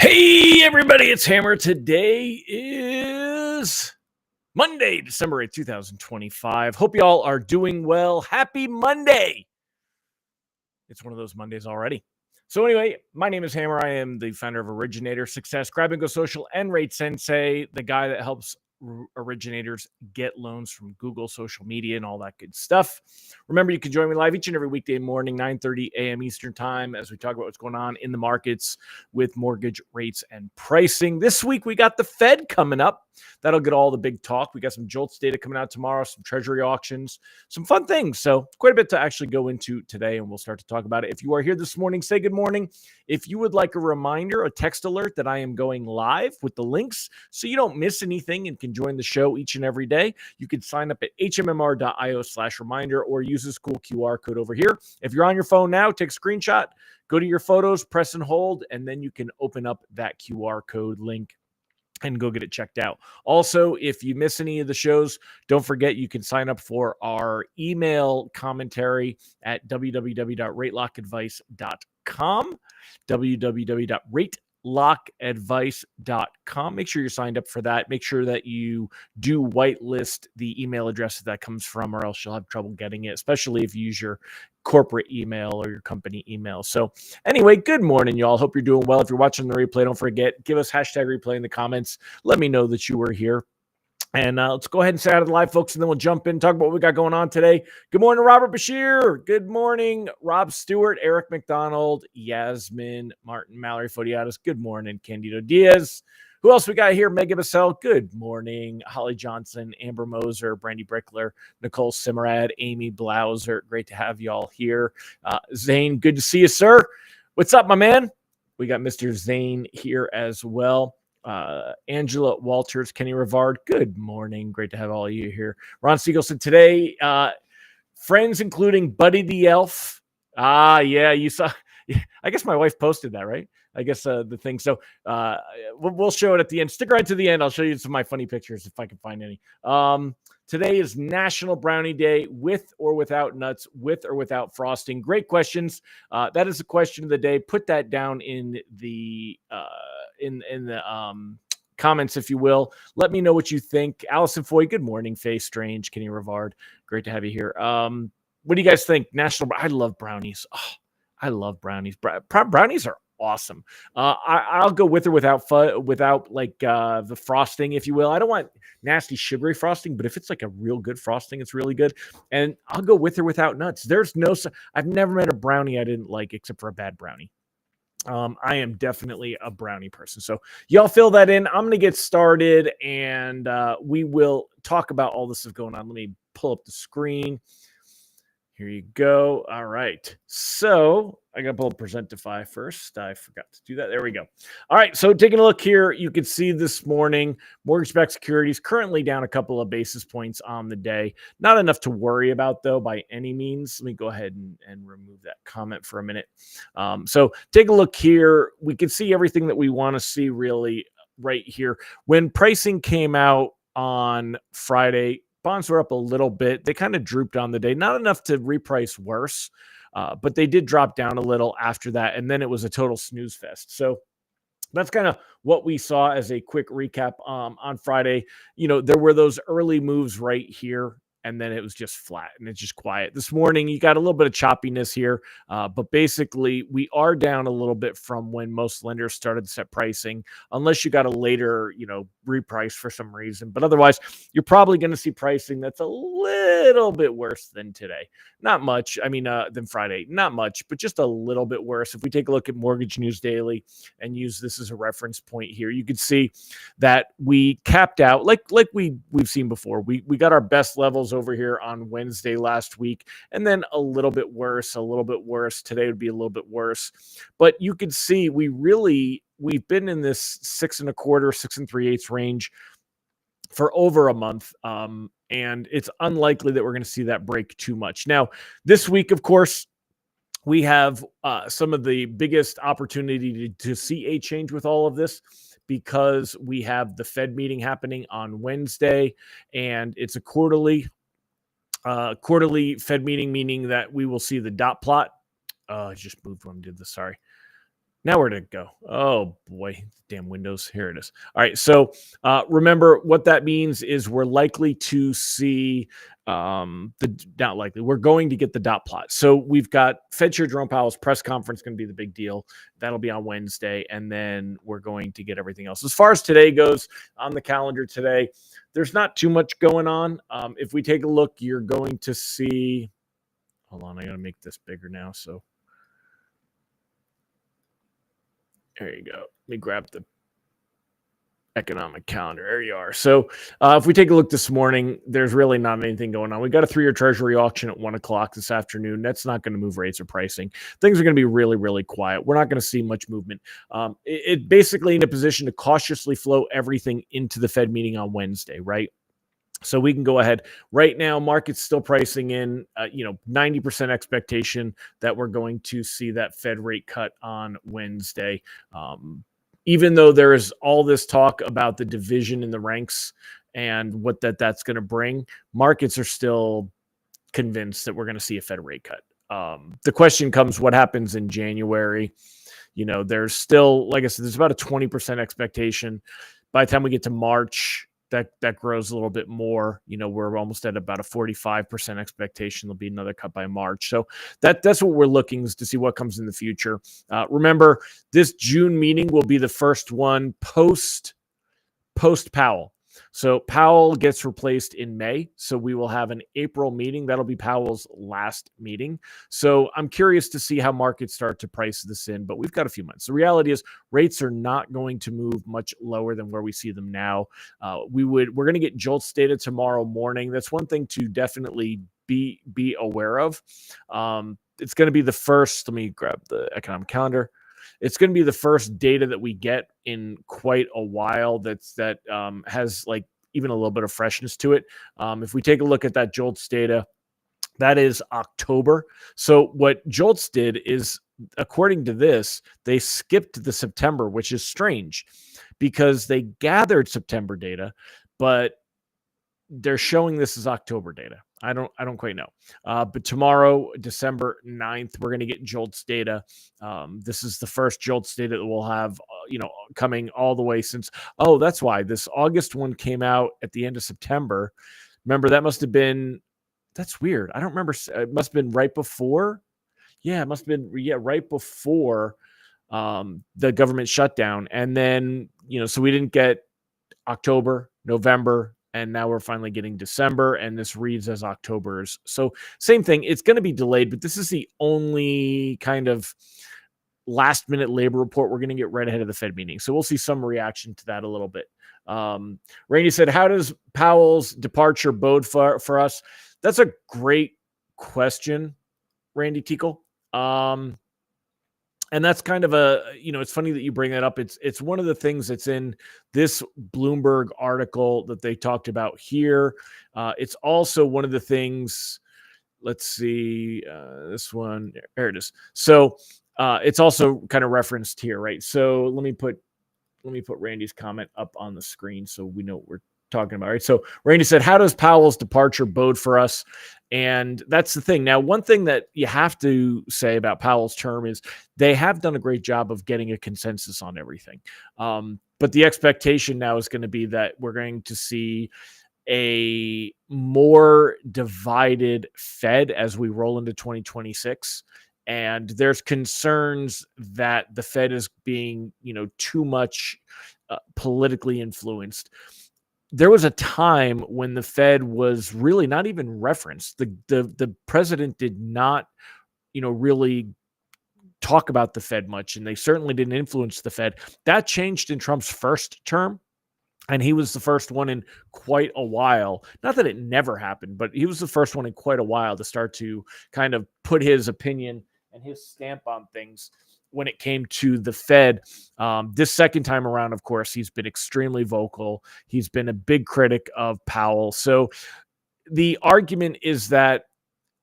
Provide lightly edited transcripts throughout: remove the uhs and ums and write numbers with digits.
Hey, everybody, it's Hammer. Today is Monday, December 8th, 2025. Hope you all are doing well. Happy Monday. It's one of those Mondays already. So anyway, my name is Hammer. I am the founder of Originator Success, Grab and Go Social, and Rate Sensei, the guy that helps originators get loans from Google, social media, and all that good stuff. Remember, you can join me live each and every weekday morning, 9:30 a.m. Eastern time, as we talk about what's going on in the markets with mortgage rates and pricing. This week, we got the Fed coming up. That'll get all the big talk. We got some JOLTS data coming out tomorrow, some treasury auctions, some fun things. So quite a bit to actually go into today, and we'll start to talk about it. If you are here this morning, say good morning. If you would like a reminder, a text alert that I am going live with the links so you don't miss anything and can join the show each and every day, you can sign up at hmmr.io/reminder or use this cool QR code over here. If you're on your phone now, take a screenshot, go to your photos, press and hold, and then you can open up that QR code link and go get it checked out. Also, if you miss any of the shows, don't forget you can sign up for our email commentary at www.ratelockadvice.com, www.ratelockadvice.com. Make sure you're signed up for that. Make sure that you do whitelist the email address that comes from, or else you'll have trouble getting it, especially if you use your corporate email or your company email. So anyway, good morning, y'all. Hope you're doing well. If you're watching the replay, don't forget, give us hashtag replay in the comments. Let me know that you were here. And let's go ahead and say out of the live, folks, and then we'll jump in and talk about what we got going on today. Good morning, Robert Bashir. Good morning, Rob Stewart, Eric McDonald, Yasmin, Martin, Mallory Fodiatis. Good morning, Candido Diaz. Who else we got here? Mega Bassell. Good morning. Holly Johnson, Amber Moser, Brandy Brickler, Nicole Simrad, Amy Blauser. Great to have y'all here. Zane, good to see you, sir. What's up, my man? We got Mr. Zane here as well. Angela Walters, Kenny Rivard. Good morning. Great to have all of you here. Ron Siegelson today. Friends, including Buddy the Elf. Yeah, you saw. I guess my wife posted that, right? I guess the thing. So we'll show it at the end. Stick around to the end. I'll show you some of my funny pictures if I can find any. Today is National Brownie Day, with or without nuts, with or without frosting. Great questions. That is the question of the day. Put that down in the comments, if you will. Let me know what you think. Allison Foy, good morning. Faye Strange, Kenny Rivard, great to have you here. What do you guys think? I love brownies. Oh, I love brownies. Brownies are awesome. I'll go with or without the frosting, if you will. I don't want nasty sugary frosting, but if it's like a real good frosting, it's really good. And I'll go with or without nuts. I've never met a brownie I didn't like except for a bad brownie. I am definitely a brownie person. So y'all fill that in. I'm going to get started, and we will talk about all this stuff going on. Let me pull up the screen. Here you go. All right. So I got to pull Presentify first. I forgot to do that. There we go. All right. So taking a look here, you can see this morning, mortgage-backed securities currently down a couple of basis points on the day. Not enough to worry about, though, by any means. Let me go ahead and remove that comment for a minute. So take a look here. We can see everything that we want to see really right here. When pricing came out on Friday, bonds were up a little bit. They kind of drooped on the day, not enough to reprice worse, but they did drop down a little after that. And then it was a total snooze fest. So that's kind of what we saw as a quick recap on Friday. There were those early moves right here, and then it was just flat and it's just quiet. This morning, you got a little bit of choppiness here, but basically we are down a little bit from when most lenders started to set pricing, unless you got a later, reprice for some reason. But otherwise, you're probably going to see pricing that's a little bit worse than today. Not much. Than Friday. Not much, but just a little bit worse. If we take a look at Mortgage News Daily and use this as a reference point here, you can see that we capped out like we've seen before. We got our best levels over here on Wednesday last week, and then a little bit worse. Today would be a little bit worse. But you could see we really we've been in this 6.25, 6 3/8 range for over a month. And it's unlikely that we're going to see that break too much. Now, this week, of course, we have some of the biggest opportunity to see a change with all of this, because we have the Fed meeting happening on Wednesday, and it's a quarterly Fed meeting, meaning that we will see the dot plot. I just moved when I did this. Sorry. Now where did it go? Oh boy, damn Windows. Here it is. All right. So remember, what that means is we're likely to see not likely. We're going to get the dot plot. So we've got Fed Chair Jerome Powell's press conference going to be the big deal. That'll be on Wednesday, and then we're going to get everything else. As far as today goes on the calendar today, there's not too much going on. If we take a look, you're going to see. Hold on, I got to make this bigger now. So. There you go. Let me grab the economic calendar. There you are. So if we take a look this morning, there's really not anything going on. We got a 3-year Treasury auction at 1 o'clock this afternoon. That's not going to move rates or pricing. Things are going to be really, really quiet. We're not going to see much movement. It basically in a position to cautiously flow everything into the Fed meeting on Wednesday, right? So we can go ahead right now. Market's still pricing in, 90% expectation that we're going to see that Fed rate cut on Wednesday. Even though there is all this talk about the division in the ranks and what that's going to bring, markets are still convinced that we're going to see a Fed rate cut. The question comes, what happens in January? There's still, like I said, there's about a 20% expectation. By the time we get to March, that grows a little bit more. We're almost at about a 45% expectation. There'll be another cut by March. So that's what we're looking to see what comes in the future. Remember, this June meeting will be the first one post Powell. So Powell gets replaced in May. So we will have an April meeting. That'll be Powell's last meeting. So I'm curious to see how markets start to price this in, but we've got a few months. The reality is rates are not going to move much lower than where we see them now. We're going to get JOLTS data tomorrow morning. That's one thing to definitely be aware of. It's going to be the first. Let me grab the economic calendar. It's going to be the first data that we get in quite a while that has like even a little bit of freshness to it. If we take a look at that JOLTS data, that is October. So what JOLTS did is, according to this, they skipped the September, which is strange because they gathered September data, but they're showing this as October data. I don't quite know. But tomorrow, December 9th, we're going to get JOLTS data. This is the first JOLTS data that we'll have, coming all the way since. Oh, that's why this August one came out at the end of September. Remember, that must have been. That's weird. I don't remember. It must have been right before. Yeah, it must have been right before the government shutdown. And then, so we didn't get October, November, and now we're finally getting December, and this reads as October's. So same thing. It's going to be delayed, but this is the only kind of last-minute labor report we're going to get right ahead of the Fed meeting. So we'll see some reaction to that a little bit. Randy said, how does Powell's departure bode for us? That's a great question, Randy Teakle. And that's kind of it's funny that you bring that up. It's one of the things that's in this Bloomberg article that they talked about here. It's also one of the things, let's see, this one, there it is. So it's also kind of referenced here, right? So let me put Randy's comment up on the screen so we know what we're talking about, right? So Randy said, how does Powell's departure bode for us? And that's the thing. Now, one thing that you have to say about Powell's term is they have done a great job of getting a consensus on everything. But the expectation now is going to be that we're going to see a more divided Fed as we roll into 2026. And there's concerns that the Fed is being, too much politically influenced. There was a time when the Fed was really not even referenced. The president did not, really talk about the Fed much, and they certainly didn't influence the Fed. That changed in Trump's first term, and he was the first one in quite a while. Not that it never happened, but he was the first one in quite a while to start to kind of put his opinion and his stamp on things. when it came to the Fed. This second time around, of course, he's been extremely vocal. He's been a big critic of Powell. So the argument is that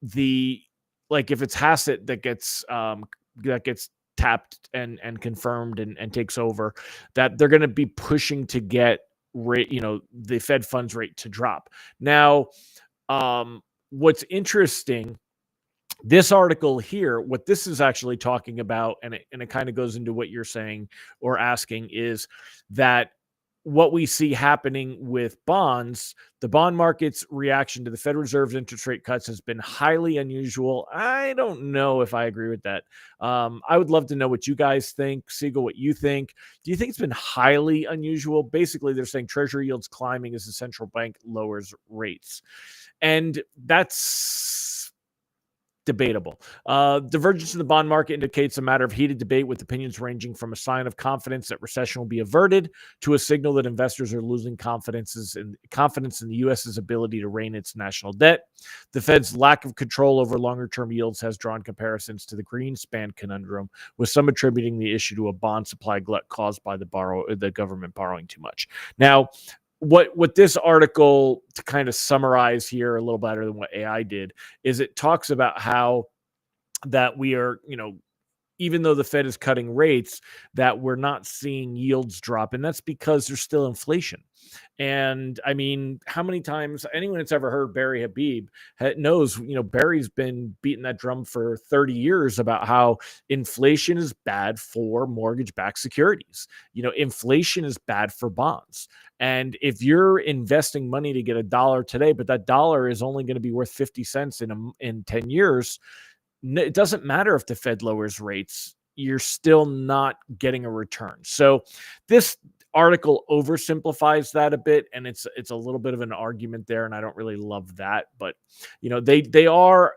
if it's Hassett that gets tapped and confirmed and takes over, that they're going to be pushing to get the Fed funds rate to drop. Now, what's interesting, this article here, what this is actually talking about, and it kind of goes into what you're saying or asking, is that what we see happening with bonds, the bond market's reaction to the Federal Reserve's interest rate cuts has been highly unusual. I don't know if I agree with that. I would love to know what you guys think. Siegel, what you think. Do you think it's been highly unusual? Basically, they're saying Treasury yields climbing as the central bank lowers rates. And that's debatable. Divergence in the bond market indicates a matter of heated debate, with opinions ranging from a sign of confidence that recession will be averted to a signal that investors are losing confidence in the U.S.'s ability to rein its national debt. The Fed's lack of control over longer-term yields has drawn comparisons to the Greenspan conundrum, with some attributing the issue to a bond supply glut caused by the government borrowing too much. Now, what this article, to kind of summarize here a little better than what AI did, is it talks about how that we are, even though the Fed is cutting rates, that we're not seeing yields drop. And that's because there's still inflation. And I mean, how many times anyone that's ever heard Barry Habib knows, Barry's been beating that drum for 30 years about how inflation is bad for mortgage-backed securities. Inflation is bad for bonds. And if you're investing money to get $1 today, but that dollar is only going to be worth 50 cents in 10 years, it doesn't matter if the Fed lowers rates, you're still not getting a return. So this article oversimplifies that a bit, and it's a little bit of an argument there, and I don't really love that, but they are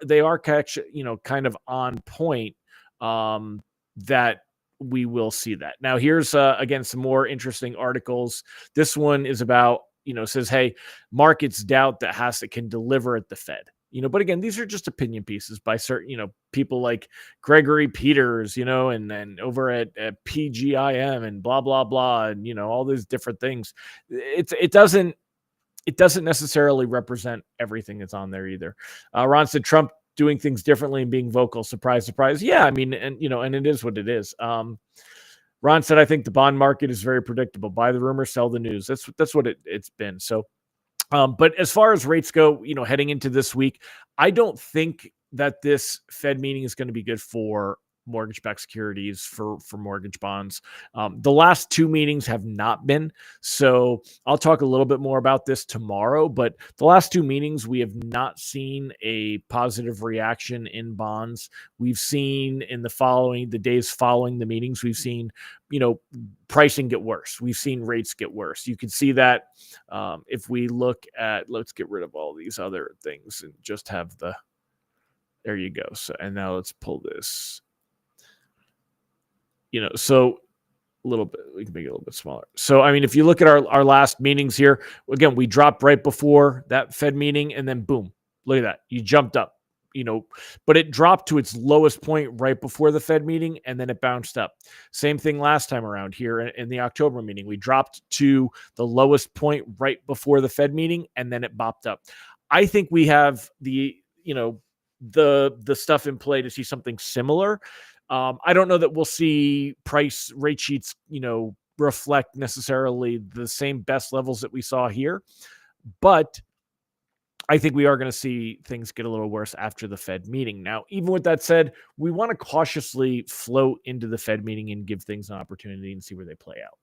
kind of on point, that we will see that. Now here's again some more interesting articles. This one is about, says, hey, markets doubt that Hassett can deliver at the Fed. But again, these are just opinion pieces by certain, people like Gregory Peters, and then over at PGIM and blah, blah, blah. And, all these different things. It doesn't necessarily represent everything that's on there either. Ron said Trump doing things differently and being vocal. Surprise, surprise. Yeah. I mean, and it is what it is. Ron said, I think the bond market is very predictable. Buy the rumor, sell the news. That's what it's been. So, but as far as rates go, heading into this week, I don't think that this Fed meeting is going to be good for mortgage-backed securities, for mortgage bonds. The last two meetings have not been. So I'll talk a little bit more about this tomorrow, but the last two meetings, we have not seen a positive reaction in bonds. We've seen in the days following the meetings, we've seen, pricing get worse. We've seen rates get worse. You can see that if we look at, let's get rid of all these other things and just have there you go. So, and now let's pull this. So a little bit, we can make it a little bit smaller. So, I mean, if you look at our last meetings here, again, we dropped right before that Fed meeting, and then boom, look at that. You jumped up, but it dropped to its lowest point right before the Fed meeting, and then it bounced up. Same thing last time around here in the October meeting. We dropped to the lowest point right before the Fed meeting, and then it bopped up. I think we have the stuff in play to see something similar. I don't know that we'll see price rate sheets, reflect necessarily the same best levels that we saw here, but I think we are going to see things get a little worse after the Fed meeting. Now, even with that said, we want to cautiously float into the Fed meeting and give things an opportunity and see where they play out.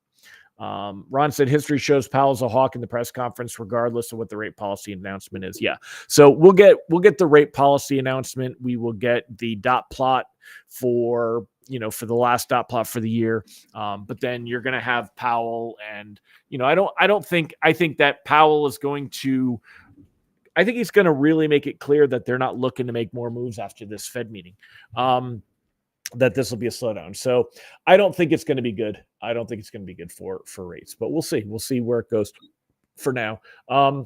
Ron said history shows Powell's a hawk in the press conference, regardless of what the rate policy announcement is. Yeah. So we'll get the rate policy announcement. We will get the dot plot for the last dot plot for the year. But then you're going to have Powell, and, I think that Powell is going to, I think he's going to really make it clear that they're not looking to make more moves after this Fed meeting. That this will be a slowdown. So I don't think it's going to be good. I don't think it's going to be good for rates, but we'll see. We'll see where it goes for now. The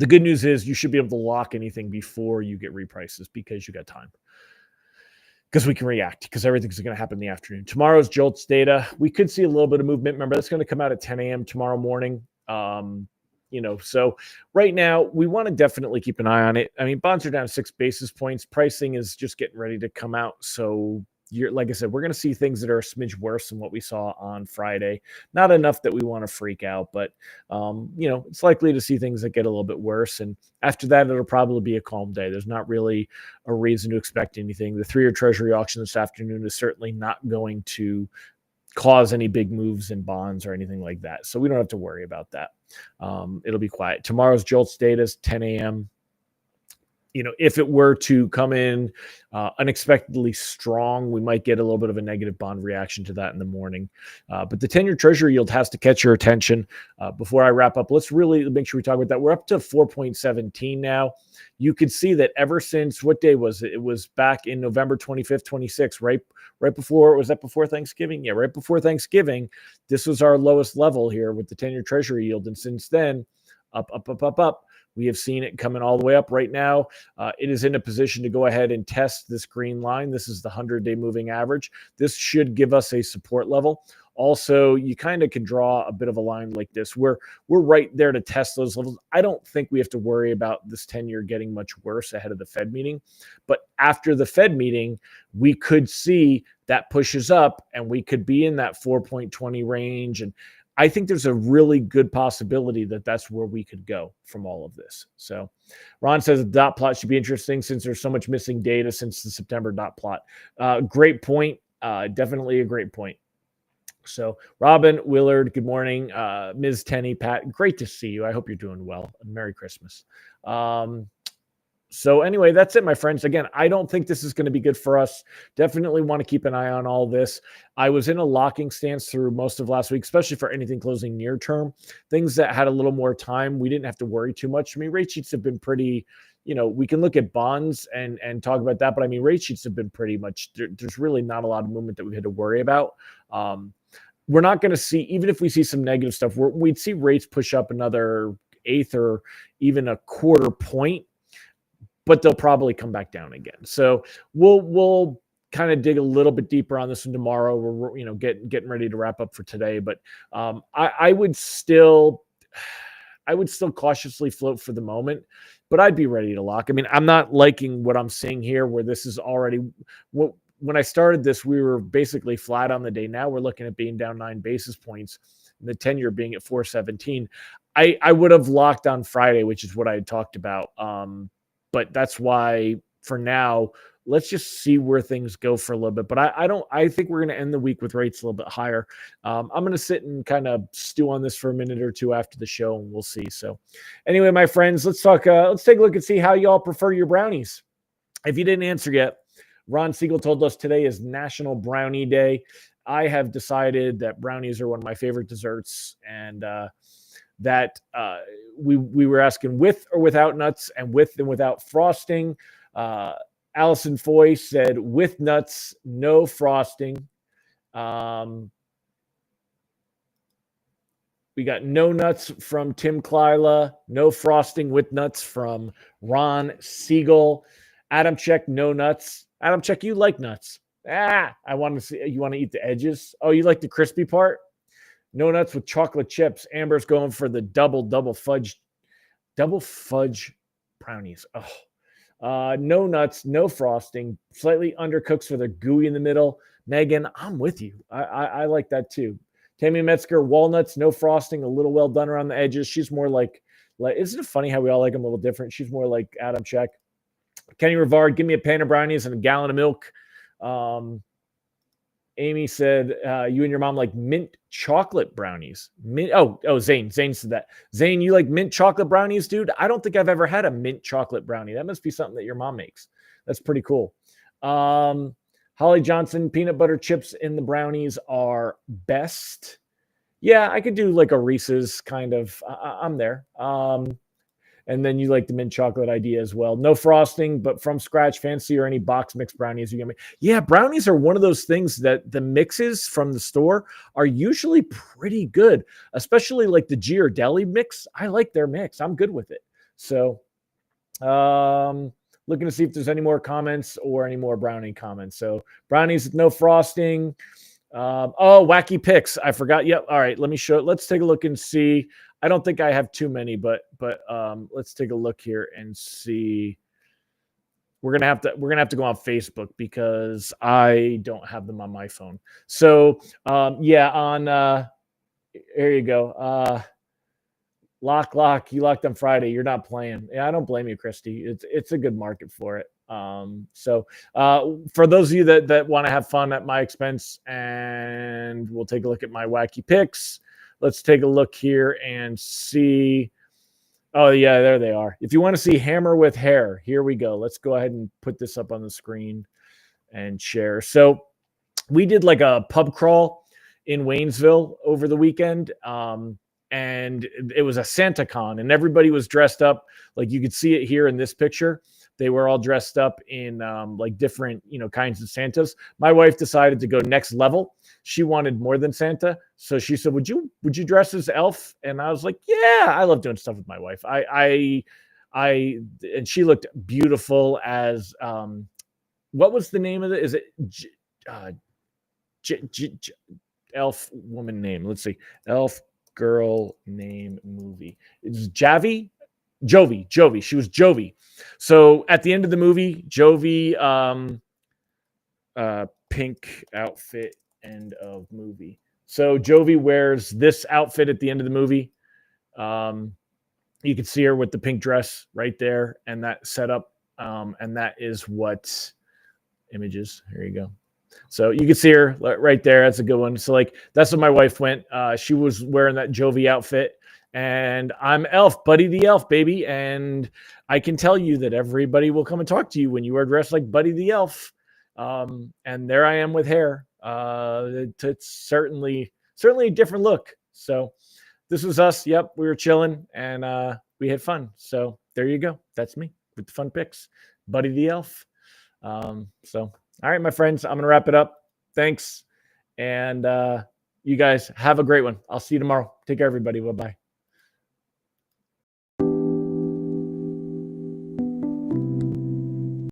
good news is you should be able to lock anything before you get reprices because you got time. because we can react, because everything's going to happen in the afternoon. Tomorrow's JOLTS data, we could see a little bit of movement. Remember, that's going to come out at 10 a.m. tomorrow morning. So right now we want to definitely keep an eye on it. I mean, bonds are down 6 basis points. Pricing is just getting ready to come out. So like I said, we're going to see things that are a smidge worse than what we saw on Friday. Not enough that we want to freak out, but it's likely to see things that get a little bit worse. And after that, it'll probably be a calm day. There's not really a reason to expect anything. The 3-year Treasury auction this afternoon is certainly not going to cause any big moves in bonds or anything like that. So we don't have to worry about that. It'll be quiet. Tomorrow's JOLTS data is 10 a.m. If it were to come in unexpectedly strong, we might get a little bit of a negative bond reaction to that in the morning. But the 10-year Treasury yield has to catch your attention. Before I wrap up, let's really make sure we talk about that. We're up to 4.17 now. You could see that ever since, what day was it? It was back in November 25th, 26th, right before, was that before Thanksgiving? Yeah, right before Thanksgiving. This was our lowest level here with the 10-year Treasury yield. And since then, up. We have seen it coming all the way up right now. It is in a position to go ahead and test this green line. This is the 100-day moving average. This should give us a support level. Also, you kind of can draw a bit of a line like this. We're right there to test those levels. I don't think we have to worry about this 10-year getting much worse ahead of the Fed meeting. But after the Fed meeting, we could see that pushes up and we could be in that 4.20 range. And I think there's a really good possibility that that's where we could go from all of this. So Ron says the dot plot should be interesting since there's so much missing data since the September dot plot. Great point. Definitely a great point. So Robin, Willard, good morning. Ms. Tenney, Pat, great to see you. I hope you're doing well. Merry Christmas. So anyway, that's it, my friends. Again, I don't think this is going to be good for us. Definitely want to keep an eye on all this. I was in a locking stance through most of last week, especially for anything closing near term. Things that had a little more time, we didn't have to worry too much. I mean, rate sheets have been pretty, we can look at bonds and talk about that, but I mean, rate sheets have been pretty much, there's really not a lot of movement that we had to worry about. We're not going to see, even if we see some negative stuff, we'd see rates push up another 1/8 or even a 1/4 point, but they'll probably come back down again. So we'll kind of dig a little bit deeper on this one tomorrow. We're getting ready to wrap up for today, but I would still cautiously float for the moment, but I'd be ready to lock. I mean, I'm not liking what I'm seeing here, where this is already when I started this, we were basically flat on the day. Now we're looking at being down 9 basis points, and the 10-year being at 4.17. I would have locked on Friday, which is what I had talked about. But that's why for now, let's just see where things go for a little bit. But I think we're going to end the week with rates a little bit higher. I'm going to sit and kind of stew on this for a minute or two after the show, and we'll see. So anyway, my friends, let's take a look and see how y'all prefer your brownies. If you didn't answer yet, Ron Siegel told us today is National Brownie Day. I have decided that brownies are one of my favorite desserts, and that we were asking with or without nuts, and with and without frosting. Allison Foy said with nuts, no frosting. We got no nuts from Tim Klyla, no frosting with nuts from Ron Siegel. Adam Check, no nuts. Adam Check, you like nuts. I want to see, you want to eat the edges? Oh, you like the crispy part? No nuts with chocolate chips. Amber's going for the double fudge brownies. Oh, no nuts, no frosting, slightly undercooked so they're gooey in the middle. Megan, I'm with you. I like that too. Tammy Metzger, walnuts, no frosting, a little well done around the edges. She's more like isn't it funny how we all like them a little different? She's more like Adam Check. Kenny Rivard, give me a pan of brownies and a gallon of milk. Amy said, you and your mom like mint chocolate brownies. Zane said that. Zane, you like mint chocolate brownies, dude? I don't think I've ever had a mint chocolate brownie. That must be something that your mom makes. That's pretty cool. Holly Johnson, peanut butter chips in the brownies are best. Yeah, I could do like a Reese's kind of. I'm there. And then you like the mint chocolate idea as well. No frosting, but from scratch, fancy or any box mixed brownies you get me. Yeah, brownies are one of those things that the mixes from the store are usually pretty good, especially like the Ghirardelli mix. I like their mix. I'm good with it. So looking to see if there's any more comments or any more brownie comments. So brownies with no frosting. Oh, wacky picks. I forgot. Yep. All right. Let me show it. Let's take a look and see. I don't think I have too many, but let's take a look here and see. We're gonna have to go on Facebook because I don't have them on my phone. So yeah, on here you go. Lock. You locked on Friday. You're not playing. Yeah, I don't blame you, Christy. It's a good market for it. So for those of you that want to have fun at my expense, and we'll take a look at my wacky picks. Let's take a look here and see. Oh yeah, there they are. If you want to see Hammer with hair, here we go. Let's go ahead and put this up on the screen and share. So we did like a pub crawl in Waynesville over the weekend. And it was a Santa con, and everybody was dressed up. Like you could see it here in this picture. They were all dressed up in like different, kinds of Santas. My wife decided to go next level. She wanted more than Santa. So she said, would you dress as Elf? And I was like, yeah, I love doing stuff with my wife. And she looked beautiful as, what was the name of it? Is it Elf woman name? Let's see. Elf girl name movie. It's Jovi. She was Jovi. So at the end of the movie, Jovi, pink outfit, end of movie. So Jovi wears this outfit at the end of the movie. You can see her with the pink dress right there, and that setup. And that is what images. Here you go. So you can see her right there. That's a good one. So like that's what my wife went. She was wearing that Jovi outfit, and I'm Elf, Buddy the Elf, baby. And I can tell you that everybody will come and talk to you when you are dressed like Buddy the Elf. And there I am with hair. It's certainly a different look. So this was us. Yep, we were chilling and we had fun. So there you go. That's me with the fun picks, Buddy the Elf. So. All right, my friends, I'm going to wrap it up. Thanks. And you guys have a great one. I'll see you tomorrow. Take care, everybody. Bye-bye.